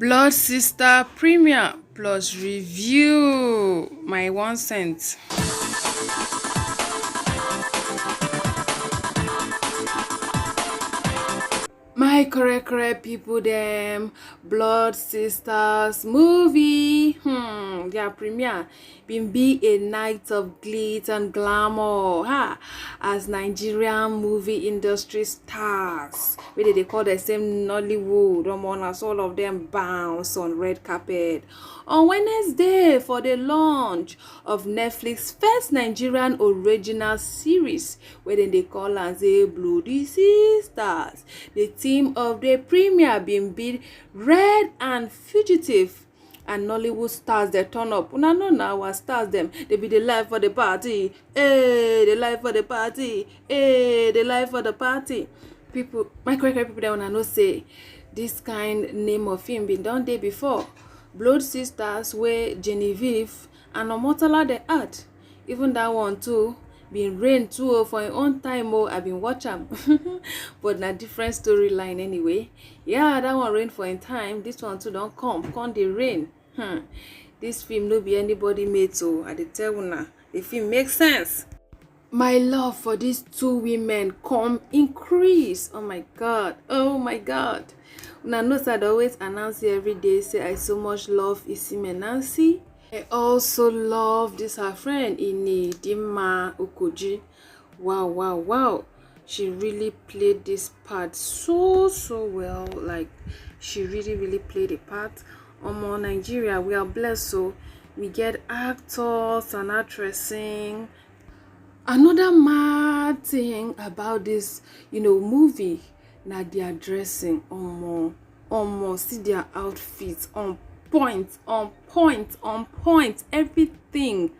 Blood Sister Premier plus review. My 1 cent. My correct people them Blood Sisters movie. Their premiere been be a night of glitz and glamour. As Nigerian movie industry stars. Where they call the same Nollywood. As all of them bounce on red carpet. On Wednesday for the launch of Netflix first Nigerian original series where they call and say Bloody Sisters. The theme of the premiere been be Red and Fugitive. And Nollywood stars they turn up. Una know now our stars them. They be the life for the party. Hey, the life for the party. Hey, the life for the party. People, my correct people that wanna know say this kind name of film been done day before. Blood Sisters where Genevieve and Omotala the art. Even that one too. Been rain too for your own time. I been watch them. But na different storyline anyway. Yeah, that one rain for in time. This one too don't come the rain. This film no be anybody made, so I dey tell una the film makes sense. My love for these two women come increase. Oh my god. Una know say I always announce it every day say I so much love Isime Nancy. I also love this her friend Inidima Okoji. Wow. She really played this part so well. Like she really played the part. Nigeria, we are blessed, so we get actors and actresses. Another mad thing about this, movie, na their dressing. See their outfits on point, everything.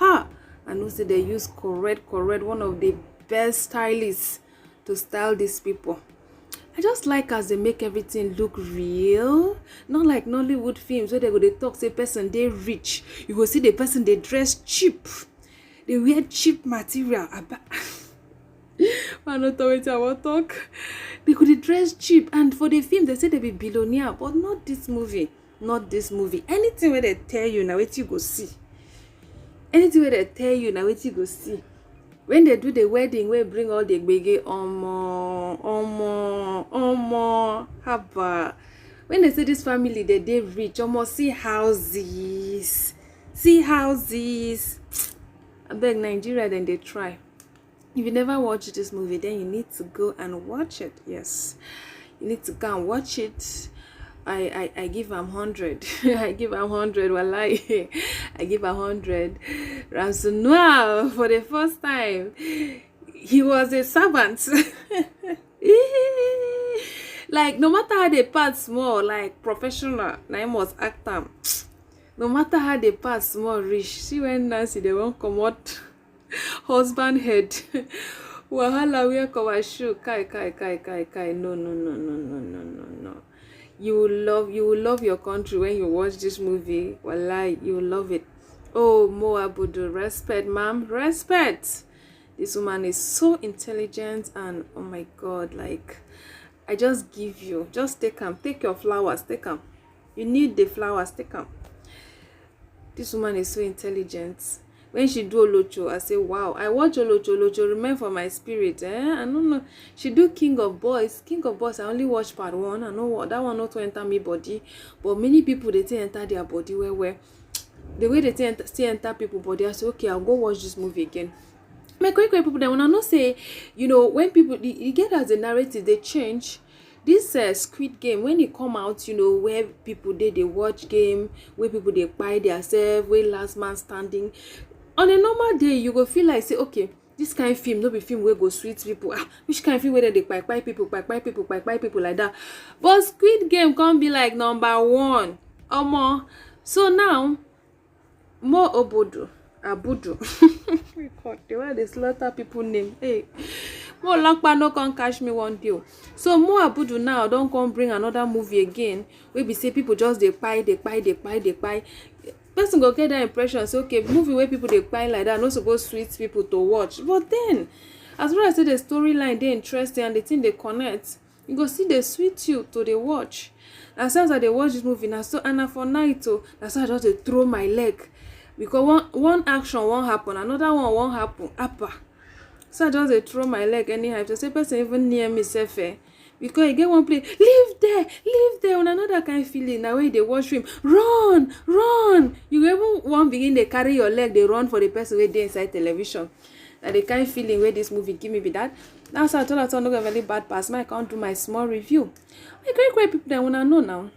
I know say they use correct, one of the best stylists to style these people. I just like as they make everything look real, not like Nollywood films where they go they talk say person they rich, you go see the person they dress cheap, they wear cheap material. I not what I want talk. They could dress cheap, and for the film they say they be billionaire, but not this movie. Anything where they tell you now, what you go see. When they do the wedding, we bring all the gbege haba. When they say this family they rich, see houses. I beg Nigeria, then they try. If you never watched this movie, then you need to go and watch it. Yes, you need to go and watch it. I give him 100. I give him 100. Wallahi, I give him 100. Ramsunua for the first time. He was a servant. Like no matter how they part small, like professional, I must act them. No matter how they part small, rich. See when Nancy they won't come out husband head. Wahala wear cover shoe. Kai. No. You will love your country when you watch this movie. Wallahi, you will love it. Oh, Mo Abudu, respect, ma'am, respect. This woman is so intelligent, and oh my god, like I just give you, just take your flowers, take them. You need the flowers, take them. This woman is so intelligent. When she do Olocho, I say, wow, I watch Olocho remain for my spirit. I don't know. She do King of Boys. I only watch part 1. I know what that one not to enter me body. But many people they enter their body where the way they still enter people body, I say, okay, I'll go watch this movie again. My quick people then when I not say, when people you get as a narrative, they change. This Squid Game, when it come out, where people they watch game, where people they buy themselves, where last man standing. On a normal day, you go feel like say, okay, this kind of film, no be film where go sweet people. Which kind of film where they buy people like that. But Squid Game can't be like number 1. So now, Mo Abudu. God, the way they slaughter people name. Hey, Mo Lakpa no can catch me one day. So Mo Abudu now don't come bring another movie again. Where be say people just they buy. Person go get that impression say okay, movie where people they buy like that not supposed sweet people to watch. But then as well as say the storyline they interesting and the thing they connect, you go see they sweet you to the watch. As soon as I dey watch this movie, na so and na for night o, na so I just dey throw my leg because one action won't happen, another one won't happen. Apa. So I just dey throw my leg anyhow. If to say person even near me sef because you get one place, leave there. Una know that kind feeling. Now when you dey watch film, run. You even wan begin dey carry your leg, dey run for the person wey dey inside television. Na the kind feeling wey this movie give me be that. That's why I told her no get very bad pass. I can't do my small review. My great people that wanna know now.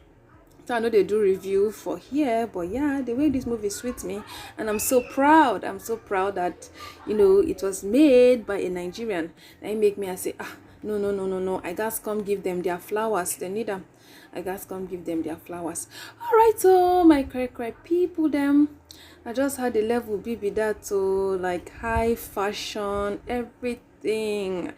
So I know they do review for here, but yeah, the way this movie sweets me, and I'm so proud. I'm so proud that it was made by a Nigerian. And it make me I say no. I guess come give them their flowers. They need them. I guess come give them their flowers. All right, so my great people them. I just had the level be that, so like high fashion, everything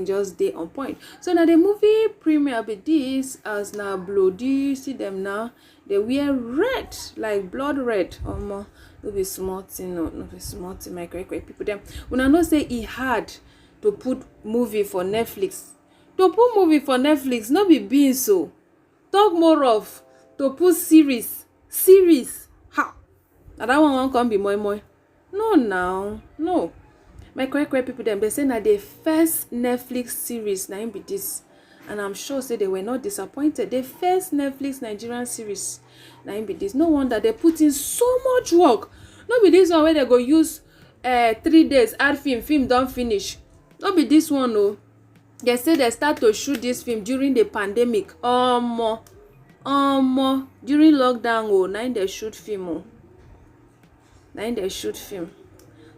just day on point. So now the movie premiere be this as now bloody. See them now, they wear red, like blood red. No be smart thing, no be smart thing. My great people them when I know say he had to put movie for Netflix. To put movie for Netflix, no be being so. Talk more of to put series. How? Now that one won't come be moi. No. My correct people them, they say na the first Netflix series na be this. And I'm sure say they were not disappointed. The first Netflix Nigerian series na be this. No wonder they put in so much work. No be this one where they go use 3 days add film don't finish. No be this one no. They say they start to shoot this film during the pandemic. During lockdown na they shoot film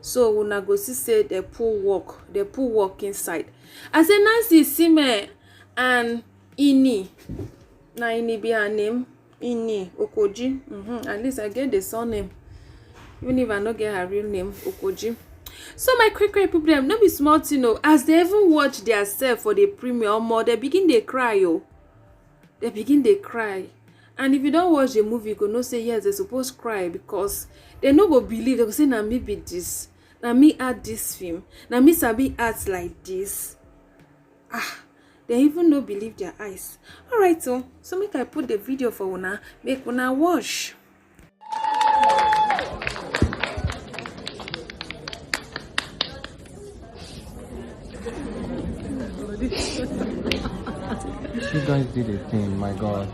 So una go see say they pull work inside. I say Nancy Sime and Ini be her name. Ini Okoji. At least I get the surname. Even if I don't get her real name, Okoji. So my quick people them no be smart, as they even watch their self for the premiere more, they begin they cry, They begin they cry. And if you don't watch the movie, you go no say yes, they supposed cry because they no go believe. They go say na me be this, na me add this film, na me sabi act like this. They even no believe their eyes. Alright, so make I put the video for una, make una watch. You guys did a thing, my God.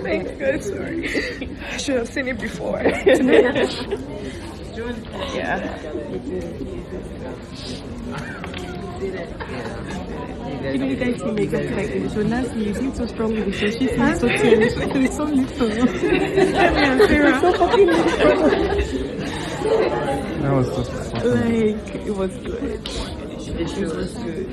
My God, sorry. I should have seen it before. Yeah. You guys see makeup like so Nancy, you seem so strong with the show. She seems so thin. It's so little. That was just like, it was good. It was good.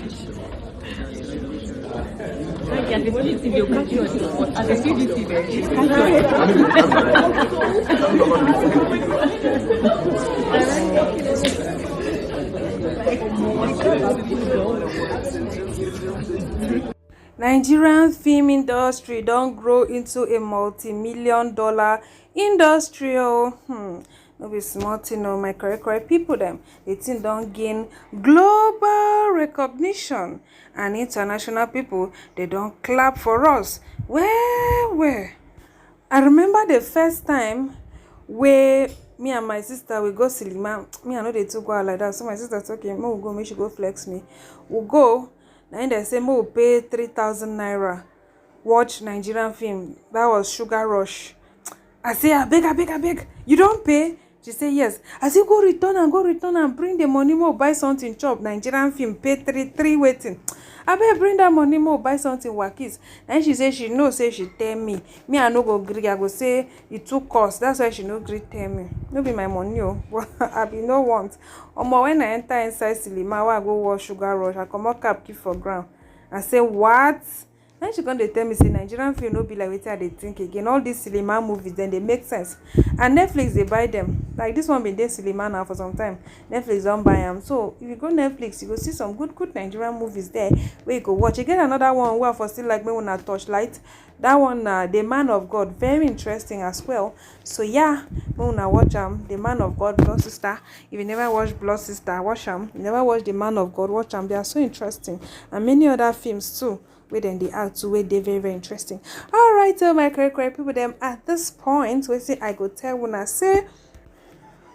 Nigerian film industry don't grow into a multi-million-dollar industry. No be small thing, my correct people them. The thing don't gain global recognition and international people they don't clap for us. Where? I remember the first time where me and my sister we go cinema. Me I know they took go out like that. So my sister said, okay, we'll go, make she go flex me. We'll go. Then they say we'll pay 3,000 naira. Watch Nigerian film. That was Sugar Rush. I say, I beg. You don't pay? She say yes. I say go return and bring the money more buy something chop. Nigerian film pay three waiting. I better bring that money more buy something wakis. And she say she know say she tell me. Me I no go gree. I go say it too cost. That's why she no gree tell me. No be my money but I be no want. When I enter inside cinema, I go watch Sugar Rush. I come up cap keep for ground. I say what? Then she gonna tell me say Nigerian film no be like wetin I dey think again. All these cinema movies then they make sense. And Netflix they buy them. Like this one been there cinema now for some time. Netflix don't buy them. So if you go Netflix, you go see some good Nigerian movies there where you go watch. Again another one where for still like me when I Torchlight. That one The Man of God, very interesting as well. So yeah, when I watch The Man of God, Blood Sister. If you never watch Blood Sister, watch them. You never watch The Man of God, watch them. They are so interesting. And many other films too. Where then they act to where they very interesting. All right, so my correct people them at this point, we say I go tell when I say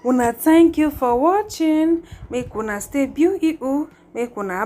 una thank you for watching. Make una stay beautiful. Make una